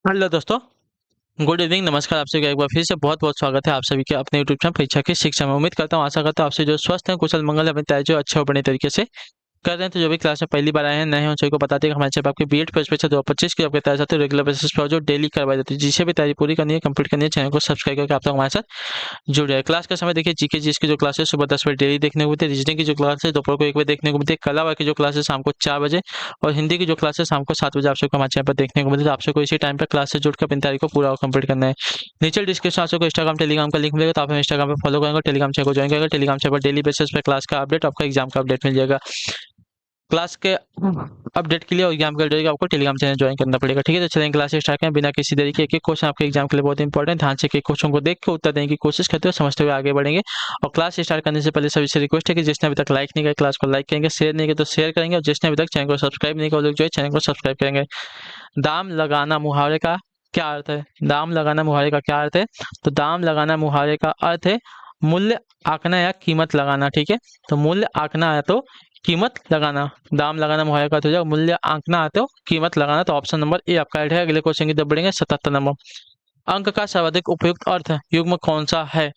Hello दोस्तों। Good evening, नमस्कार। आपसे एक बार फिर से बहुत बहुत स्वागत है आप सभी के अपने यूट्यूब चैनल परीक्षा की शिक्षा में। उम्मीद करता हूँ, आशा करता हूँ आपसे जो स्वस्थ हैं, कुशल मंगल, अपनी तैयारी जो अच्छे और बड़े तरीके से कर रहे हैं। तो जो भी क्लास में पहली बार आए हैं, नए हैं, उन सभी को बताते हैं कि हमारे चैनल पर आपकी बीएड फर्स्ट परीक्षा 2025 की आपके तैयारी साथ रेगुलर बेसिस पर जो डेली करवाई जाती है, जिसे भी तैयारी पूरी करनी है, कंप्लीट करनी है, चैनल को सब्सक्राइब करके आप तक हमारे साथ जुड़ जाए। क्लास का समय देखिए, जीके जीएस की जो क्लास है सुबह 10 बजे डेली देखने को मिलती है। रीजनिंग की जो क्लास है दोपहर को 1 बजे देखने को मिलती है। कला की जो क्लास है शाम को 4 बजे, और हिंदी की जो क्लास है शाम को 7 बजे आप सबको हमारे चैनल पर देखने को मिलती है। तो आप सबको इसी टाइम पर क्लास से जुड़कर अपनी तैयारी को पूरा और कंप्लीट करना है। नीचे डिस्क्रिप्शन आपको इंस्टाग्राम टेलीग्राम का लिंक मिलेगा, तो आप हमें इंस्टाग्राम पे फॉलो करेंगे, टेलीग्राम चैनल को ज्वाइन करेंगे। टेलीग्राम चैनल पर डेली बेसिस पे क्लास का अपडेट, आपका एग्जाम का अपडेट मिल जाएगा। क्लास के अपडेट के लिए और एग्जाम के अपडेट आपको टेलीग्राम चैनल ज्वाइन करना पड़ेगा। ठीक है, तो चलेंगे क्लास स्टार्ट करें बिना किसी देरी के। एक एक क्वेश्चन आपके एग्जाम के लिए बहुत इंपॉर्टेंट, ध्यान से एक क्वेश्चन को देख के उत्तर देने की कोशिश करते हुए समझते हुए आगे बढ़ेंगे। और क्लास स्टार्ट करने से पहले सभी से रिक्वेस्ट है कि जिसने अभी तक लाइक नहीं किया क्लास को लाइक करेंगे, शेयर नहीं किया तो शेयर करेंगे, और जिसने अभी तक चैनल को सब्सक्राइब नहीं किया वो लोग जो है चैनल को सब्सक्राइब करेंगे। दाम लगाना मुहावरे का क्या अर्थ है? दाम लगाना मुहावरे का क्या अर्थ है? तो दाम लगाना मुहावरे का अर्थ है मूल्य आंकना या कीमत लगाना। ठीक है, तो मूल्य आंकना है तो कीमत लगाना। दाम लगाना मुहावरे का अर्थ हो जाएगा मूल्य आंकना है तो कीमत लगाना। तो ऑप्शन नंबर ए आपका राइट है। अगले क्वेश्चन की तरफ बढ़ेंगे। 77 नंबर, अंक का सर्वाधिक उपयुक्त अर्थ युग्म कौन सा है?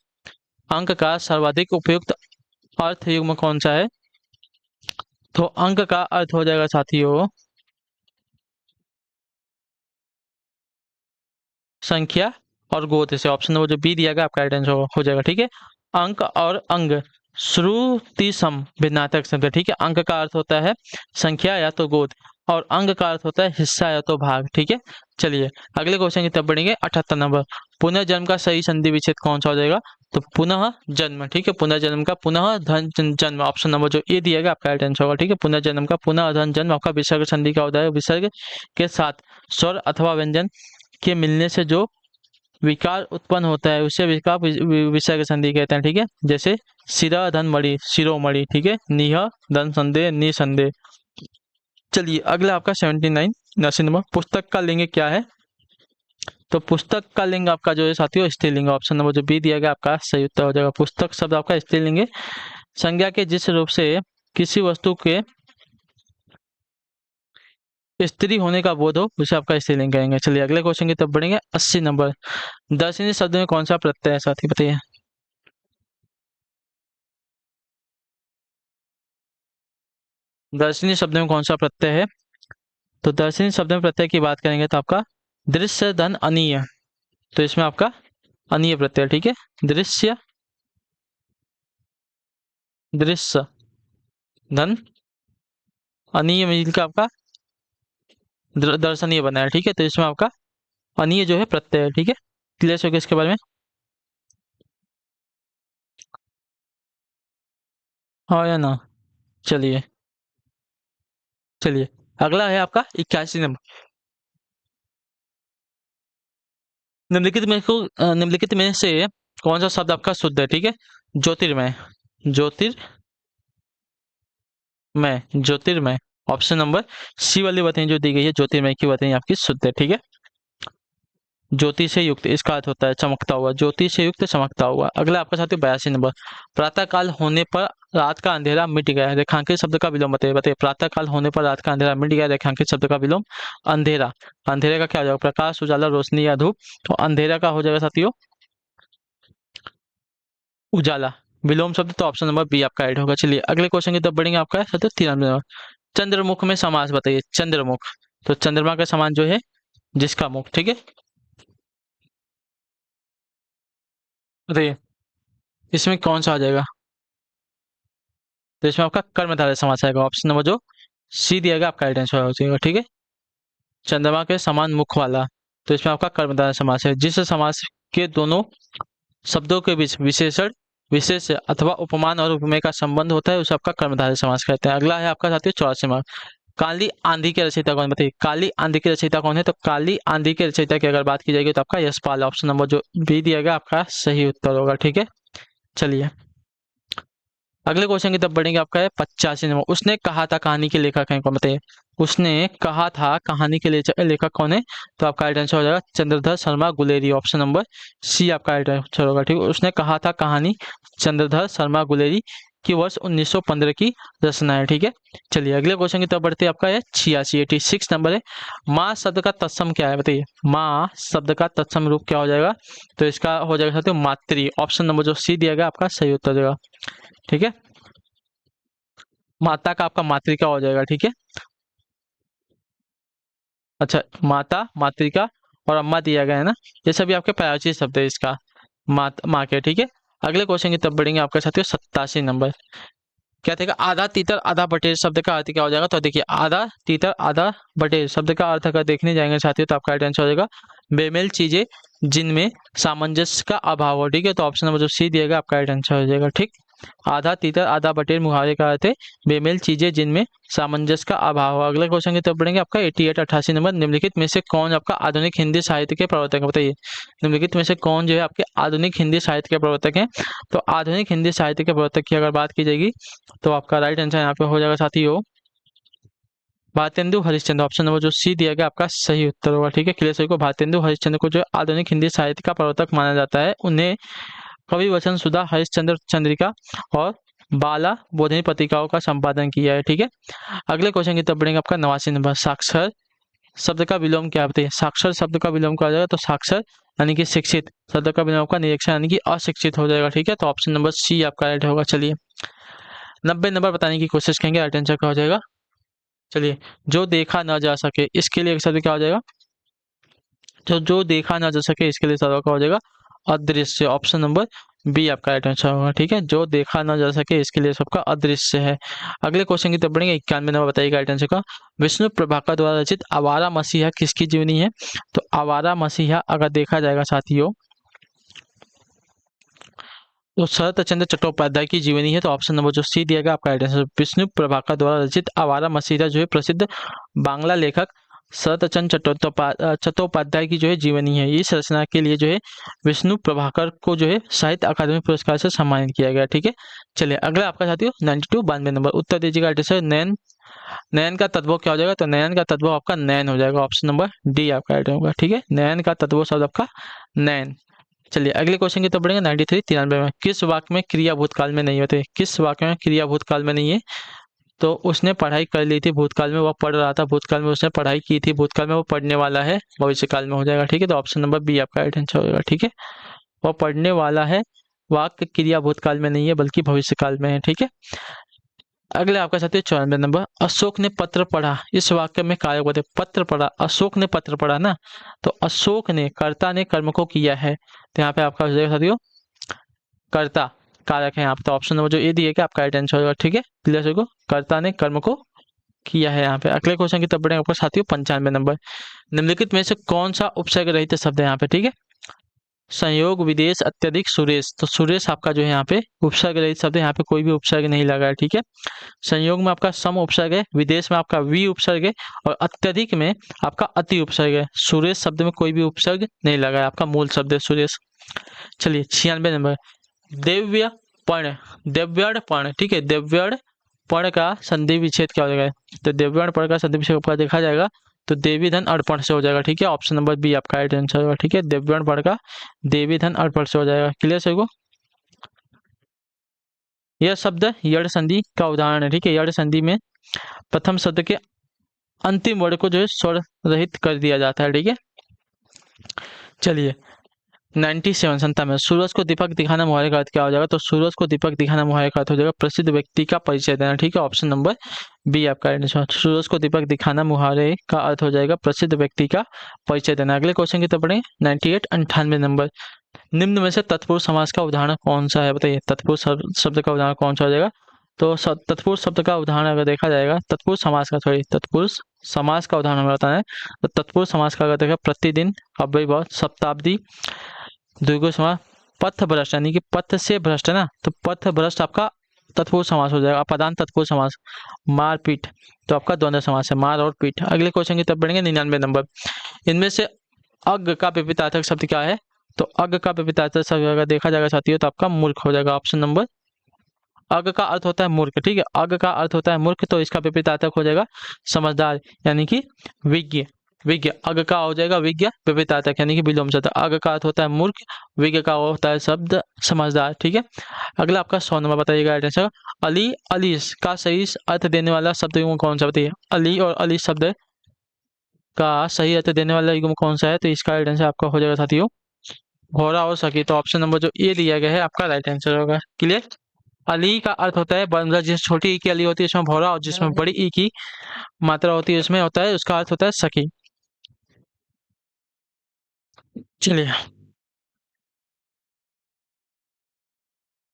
अंक का सर्वाधिक उपयुक्त अर्थ युग्म कौन सा है? तो अंक का अर्थ हो जाएगा साथियों संख्या और गोत्र से। ऑप्शन नंबर जो बी दिया गया आपका राइट आंसर हो जाएगा। ठीक है, अंक और अंग श्रुति सम भिन्नार्थक शब्द है। ठीक है, अंक का अर्थ होता है संख्या या तो गोत्र, और अंग का अर्थ होता है हिस्सा या तो भाग। ठीक है, चलिए अगले क्वेश्चन की तरफ बढ़ेंगे। 78 नंबर, पुनर्जन्म का सही संधि विच्छेद कौन सा हो जाएगा? तो पुनः जन्म। ठीक है, पुनर्जन्म का पुनः धन जन्म। ऑप्शन नंबर जो ए दिया गया आपका राइट आंसर होगा। ठीक है, पुनर्जन्म का पुनः धन जन्म आपका विसर्ग संधि का होता है। विसर्ग के साथ स्वर अथवा व्यंजन के मिलने से जो विकार उत्पन्न होता है उसे विकार विसर्ग संधि कहते हैं। ठीक है, जैसे सिरा धन मणि, शिरोमणि। ठीक है, निह धन संदेह, निसंदेह। चलिए अगला आपका 79 नंबर नंबर, पुस्तक का लिंग क्या है? तो पुस्तक का लिंग आपका जो है साथियों स्त्रीलिंग। ऑप्शन नंबर जो बी दिया गया आपका सही उत्तर हो जाएगा। पुस्तक शब्द आपका स्त्रीलिंग है। संज्ञा के जिस रूप से किसी वस्तु के स्त्री होने का बोध हो उसे आपका स्त्रीलिंग कहेंगे। चलिए अगले क्वेश्चन की तरफ बढ़ेंगे। 80 नंबर, दर्शनीय शब्द में कौन सा प्रत्यय है साथी बताइए? दर्शनीय शब्द में कौन सा प्रत्यय है? तो दर्शनीय शब्द में प्रत्यय की बात करेंगे तो आपका दृश्य धन अनीय। तो इसमें आपका अनीय प्रत्यय। ठीक है, दृश्य दृश्य धन अनीय मिलकर आपका दर्शनीय बना है। ठीक है, तो इसमें आपका अनीय जो है प्रत्यय है। ठीक है, क्लियर हो गया इसके बारे में? हाँ या ना? चलिए चलिए अगला है आपका 81 नंबर, निम्नलिखित में से कौन सा शब्द आपका शुद्ध है? ठीक है, ज्योतिर्मय। ज्योतिर्मय, ज्योतिर्मय। ऑप्शन नंबर सी वाली बातें जो दी गई है ज्योतिर्मय की बातें आपकी शुद्ध है। ठीक है, ज्योति से युक्त इसका अर्थ होता है चमकता हुआ। ज्योति से युक्त चमकता हुआ। अगला आपका साथी 82 नंबर, प्रातः काल होने पर रात का अंधेरा मिट गया। रेखांकित शब्द का विलोम बताइए। बताइए, प्रातः काल होने पर रात का अंधेरा मिट गया, रेखांकित शब्द का विलोम अंधेरा। अंधेरे का क्या हो जाएगा? प्रकाश, उजाला, रोशनी या धूप। तो अंधेरा का हो जाएगा साथियों उजाला। विलोम शब्द तो ऑप्शन नंबर बी आपका राइट होगा। चलिए अगले क्वेश्चन की तरफ बढ़ेंगे। आपका है साथियों 93 नंबर, चंद्रमुख में समास बताइए। चंद्रमुख, तो चंद्रमा का समान जो है जिसका मुख। ठीक है, बताइए इसमें कौन सा आ जाएगा? तो इसमें आपका कर्मधारय समास आएगा। ऑप्शन नंबर जो सी दिया गया आपका राइट आंसर हो जाएगा। ठीक है, चंद्रमा के समान मुख वाला। तो इसमें आपका कर्मधारय समास है। जिस समास के दोनों शब्दों के बीच विशेषण, विशेष अथवा उपमान और उपमेय का संबंध होता है उसे आपका कर्मधारय समास कहते हैं। अगला है आपका साथियों 84 मार्क, काली आंधी के रचयिता कौन? बताइए, काली आंधी के रचयिता कौन है? तो काली आंधी के रचयिता की अगर बात की जाएगी तो आपका यशपाल। ऑप्शन नंबर जो बी दिया गया आपका सही उत्तर होगा। ठीक है, चलिए अगले क्वेश्चन की तरफ बढ़ेंगे। आपका है 85 नंबर, उसने कहा था कहानी के लेखक हैं कौन? बताइए, उसने कहा था कहानी के लेखक कौन है? तो आपका राइट आंसर हो जाएगा Chandradhar Sharma Guleri. Option number C आपका राइट आंसर होगा। ठीक है, उसने कहा था कहानी चंद्रधर शर्मा गुलेरी की वर्ष 1915 की रचना है। ठीक है, चलिए अगले क्वेश्चन की तरफ बढ़ते हैं। आपका है 86 नंबर है। माँ शब्द का तत्सम क्या है, बताइए। माँ शब्द का तत्सम रूप क्या हो जाएगा, तो इसका हो जाएगा साथियों मातृ। ऑप्शन नंबर जो सी दिया गया आपका सही उत्तर देगा। ठीक है, माता का आपका मातृका हो जाएगा। ठीक है, अच्छा माता, मातृका और अम्मा दिया गया है ना, ये सभी आपके प्रायोजित शब्द है इसका माँ के। ठीक है, अगले क्वेश्चन की तरफ बढ़ेंगे। आपका साथियों 87 नंबर क्या देगा, आधा तीतर आधा बटेर शब्द का अर्थ क्या हो जाएगा, तो देखिए आधा तीतर आधा बटेर शब्द का अर्थ अगर देखने जाएंगे साथियों तो आपका राइट आंसर हो जाएगा बेमेल चीजें जिनमें सामंजस्य का अभाव हो। ठीक है, तो ऑप्शन नंबर जो सी दिएगा आपका राइट आंसर हो जाएगा। ठीक, आधा तीतर आधा बटेर मुहावरे का अर्थ है बेमेल चीजें जिनमें सामंजस्य का अभाव हो। अगले क्वेश्चन की तरफ बढ़ेंगे। आपका 88 नंबर, निम्नलिखित में से कौन आपका आधुनिक हिंदी साहित्य के प्रवर्तक है, बताइए। निम्नलिखित में से कौन जो है आपके आधुनिक हिंदी साहित्य के प्रवर्तक हैं, तो आधुनिक हिंदी साहित्य के प्रवर्तक की अगर बात की जाएगी तो आपका राइट आंसर यहाँ पे हो जाएगा साथियों भारतेंदु हरिश्चंद्र। ऑप्शन नंबर जो सी दिया गया आपका सही उत्तर होगा। ठीक है, क्लियर सभी को। भारतेंदु हरिश्चंद्र को जो आधुनिक हिंदी साहित्य का प्रवर्तक माना जाता है, उन्हें कवि वचन सुधा, हरिश्चंद्र चंद्रिका और बाला बोधिनी पत्रिकाओं का संपादन किया है। ठीक है, अगले क्वेश्चन की तरफ बढ़ेंगे। आपका 89 नंबर, साक्षर शब्द का विलोम क्या बताइए। साक्षर शब्द का विलोम क्या हो जाएगा, तो साक्षर यानी कि शिक्षित शब्द का विलोम का निरीक्षण यानी कि अशिक्षित हो जाएगा। ठीक है, तो ऑप्शन नंबर सी आपका राइट होगा। चलिए 90 नंबर बताने की कोशिश करेंगे, राइट आंसर क्या हो जाएगा। चलिए, जो देखा ना जा सके इसके लिए एक शब्द क्या हो जाएगा, तो जो देखा ना जा सके इसके लिए शब्द क्या हो जाएगा अदृश्य। ऑप्शन नंबर बी आपका राइट आंसर होगा। ठीक है, जो देखा ना जा सके इसके लिए सबका अदृश्य है। अगले क्वेश्चन की तरफ बढ़ेंगे। 91 नंबर बताइएगा राइट आंसर का। विष्णु प्रभाकर द्वारा रचित आवारा मसीहा किसकी जीवनी है, तो आवारा मसीहा अगर देखा जाएगा साथियों तो शरत चंद्र चट्टोपाध्याय की जीवनी है। तो ऑप्शन नंबर जो सी दिया गया आपका राइट आंसर विष्णु प्रभाकर द्वारा रचित आवारा मसीहा जो है प्रसिद्ध बांग्ला लेखक शरत चंद्र चट्टोपाध्याय की जो है जीवनी है। इस रचना के लिए जो है विष्णु प्रभाकर को जो है साहित्य अकादमी पुरस्कार से सम्मानित किया गया। ठीक है, चलिए अगला आपका साथियों 92 नंबर उत्तर दीजिएगा राइट आंसर। नयन, नयन का तत्व क्या हो जाएगा, तो नयन का तत्व आपका नयन हो जाएगा। ऑप्शन नंबर डी आपका राइट होगा। ठीक है, नयन का तत्व शब्द आपका नयन। चलिए अगले क्वेश्चन की तरफ बढ़ेंगे। 93 में किस वाक्य में क्रिया भूतकाल में नहीं होते, किस वाक्य में क्रिया भूतकाल में नहीं है, तो उसने पढ़ाई कर ली थी भूतकाल में, वह पढ़ रहा था भूतकाल में, उसने पढ़ाई की थी भूतकाल में, वो पढ़ने वाला है भविष्यकाल में हो जाएगा। ठीक है, तो ऑप्शन नंबर बी आपका राइट आंसर होगा। ठीक है, वह पढ़ने वाला है, वाक्य क्रिया भूतकाल में नहीं है बल्कि भविष्यकाल में है। ठीक है, अगले आपका साथी 94 नंबर, अशोक ने पत्र पढ़ा इस वाक्य में कारक बताइए। पत्र पढ़ा, अशोक ने पत्र पढ़ा ना, तो अशोक ने कर्ता ने कर्म को किया है, तो यहाँ पे आपका हो जाएगा साथियों कर्ता कारक है यहाँ पे। तो ऑप्शन नंबर जो ए दिए क्या आपका राइट आंसर होगा। ठीक है, क्लियर सभी को, कर्ता ने कर्म को किया है यहाँ पे। अगले क्वेश्चन की तरफ बढ़ेंगे आपका साथियों 95 नंबर, निम्नलिखित में से कौन सा उपसर्ग रहित शब्द है यहाँ पे। ठीक है, संयोग विदेश अत्यधिक सुरेश, तो सुरेश आपका जो है यहाँ पे उपसर्ग रहित शब्द है, यहाँ पे कोई भी उपसर्ग नहीं लगा है। ठीक है, संयोग में आपका सम उपसर्ग है, विदेश में आपका वी उपसर्ग है और अत्यधिक में आपका अति उपसर्ग है। सुरेश शब्द में कोई भी उपसर्ग नहीं लगा है, आपका मूल शब्द है सुरेश। चलिए 96 नंबर, दिव्य पर्ण, दिव्यण पर्ण। ठीक है, दिव्यण पर्ण का संधि विच्छेद क्या हो जाएगा, तो दिव्यण पर्ण का संधि विच्छेद आपका देखा जाएगा तो देवी धन अर्पण से हो जाएगा। ठीक है, ऑप्शन नंबर बी आपका राइट आंसर होगा। ठीक है, दिव्यण पर्ण का देवी धन अर्पण से हो जाएगा। क्लियर सही को, यह शब्द यड़ संधि का उदाहरण है। ठीक है, यड़ संधि में प्रथम शब्द के अंतिम वर्ण को जो है स्वर रहित कर दिया जाता है। ठीक है, चलिए 97 सूरज को दीपक दिखाना मुहावरे का अर्थ क्या हो जाएगा, तो सूरज को दीपक दिखाना मुहावरे का अर्थ हो जाएगा प्रसिद्ध व्यक्ति का परिचय देना। ठीक है, ऑप्शन नंबर बी आपका आंसर, सूरज को दीपक दिखाना मुहावरे का अर्थ हो जाएगा प्रसिद्ध व्यक्ति का परिचय देना। अगले क्वेश्चन की तरफ बढ़े 98 नंबर, निम्न में से तत्पुरुष समास का उदाहरण कौन सा है, बताइए। तत्पुरुष शब्द का उदाहरण कौन सा हो जाएगा, तो तत्पुरुष शब्द का उदाहरण अगर देखा जाएगा, तत्पुरुष समास का तत्पुरुष समास का उदाहरण हमें बताना है, तो तत्पुरुष समास का अगर देखा प्रतिदिन, अव्ययभाव, शताब्दी, द्विगु समास, पथ भ्रष्ट यानी कि पथ से भ्रष्ट है ना, तो पथ भ्रष्ट आपका तत्पुरुष समास हो जाएगा। अपदान तत्पुरुष समास, मारपीट तो आपका द्वंद्व समास है, मार और पीठ। अगले क्वेश्चन की तरफ बढ़ेंगे 99 नंबर, इनमें से अग का विपरीतार्थक शब्द क्या है, तो अग का विपरीतार्थक शब्द अगर देखा जाएगा साथियों तो आपका मूर्ख हो जाएगा। ऑप्शन नंबर, अग का अर्थ होता है मूर्ख। ठीक है, अग का अर्थ होता है मूर्ख, तो इसका विपरीतार्थक हो जाएगा समझदार यानी कि विज्ञ। विज्ञ, अग का हो जाएगा विज्ञ विवितातक यानी कि विलोम शब्द। अग का अर्थ होता है मूर्ख, विज्ञ का होता है शब्द समझदार। ठीक है, अगला आपका 100 नंबर बताइएगा राइट आंसर। अली अलीस का सही अर्थ देने वाला शब्द युग्म कौन सा बताइए। अली और अली शब्द का सही अर्थ देने वाला युग्म कौन सा है, तो इसका राइट आंसर आपका हो जाएगा साथियों घोड़ा और सखी। तो ऑप्शन नंबर जो ए दिया गया है आपका राइट आंसर होगा। क्लियर। अली का अर्थ होता है मतलब जिस छोटी ई की अली होती है उसमें भौरा, और जिसमें बड़ी ई की मात्रा होती है उसमें होता है उसका अर्थ होता है सखी। चलिए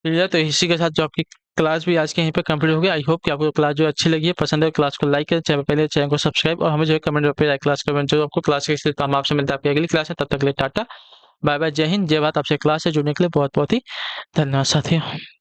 क्लियर। तो इसी के साथ जो आपकी क्लास भी आज के यहीं पे कंप्लीट हो गई। आई होप कि आपको क्लास जो अच्छी लगी है, पसंद है, क्लास को लाइक करें, चैनल पहले चैनल को सब्सक्राइब, और हमें जो है कमेंट पे क्लास कमेंट जो आपको क्लास के काम आपसे मिलता है आपकी अगली क्लास है। तब तक के लिए टाटा बाय बाय, जय हिंद, जय भारत। आपसे क्लास से जुड़ने के लिए बहुत बहुत ही धन्यवाद साथियों।